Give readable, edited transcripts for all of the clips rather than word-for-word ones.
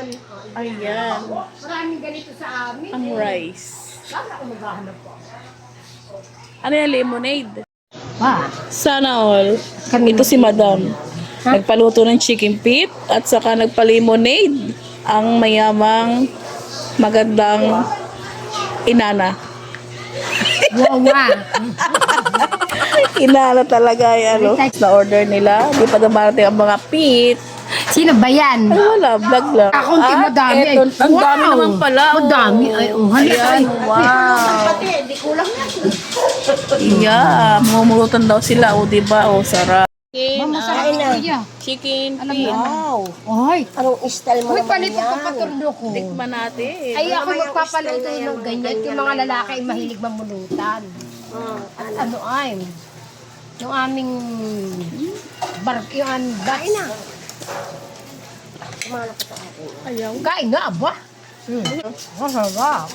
naman. Ayan. Maraming ganito sa amin. Ang eh. rice. Sana ako maghahanap po. Ano yan? Lemonade. Sana all. Ito si Madam. Nagpaluto ng chicken feet at saka nagpa-lemonade. Ang mayamang magandang inana. Wawa. Inana talaga yung na order nila. Di pa dumarating ang mga feet. Sino ba yan? Ay, wala, vlog lang. Ako, hindi madami. Ay, Eto, ang dami wow. naman pala. Oh. Madami. Ay, Ayan, wow. Pati, di kulang yan. Yeah, mumulutan daw sila. O, diba? O, sarap. Masarap na. Chicken Alam feet. mo Wow. Ay. Anong style mo Uy, naman palit yan? ang papaturdo ko. Tikman natin. Ay, ako Ano yung magpapaluto style na yan, ng mga ganyan. ganyan Yung mga na lalaki ay mahilig mamulutan. At ano ay, yung aming yung aming kain na. Kumala ka sa akin. Ayaw. Kain na, aba. Masarap.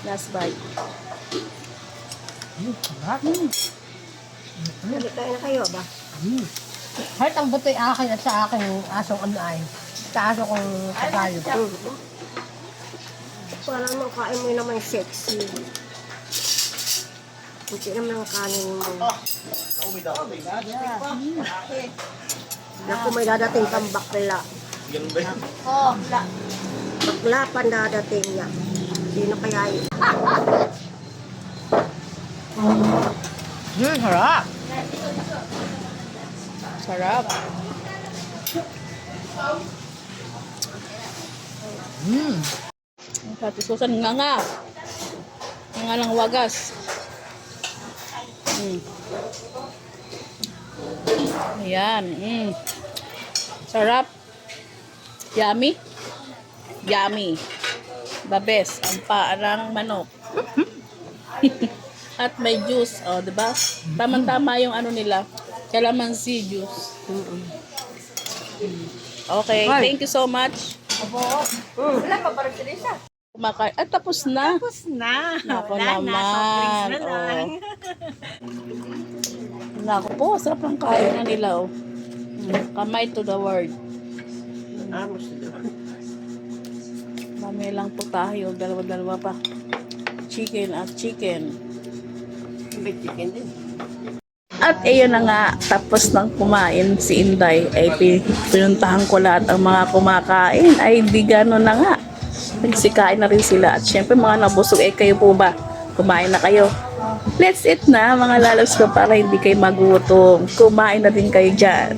Last bite. Sarap. Kain na kayo ba? Kahit ang buto'y akin at sa akin yung asong ano ay. Sa aso kong Tagalog. Parang nang kain mo naman sexy. Hindi naman ang kanin mo. Naku, may dadating kang bakla. Bakla pa dadating niya. Sino kaya yun? Sarap. Sarap. Ang katisusan nga nga. Nga lang wagas. Ayan. Sarap. Yummy. Yummy. The best. Ang paarang manok. At may juice. O, diba? Tama-tama yung ano nila. Calamansi juice. Okay. Thank you so much. Wala pa parang sila isa. Kumakain. At tapos na. Tapos na. Ako Wala naman. na. Soft drinks na lang. Naku po, sarap ng kain na nila. Oh. Kamay to the world. Mami lang po tayo. Dalawa-dalawa pa. Chicken at chicken. May chicken din. At ayun na nga, tapos nang kumain si Inday, ay pinuntahan ko lahat ang mga kumakain. Ay di gano'n na nga. Nagsikain na rin sila. At syempre mga nabusog, kayo po ba? Kumain na kayo. Let's eat na mga lalabs ko para hindi kayo magutom. Kumain na din kayo dyan.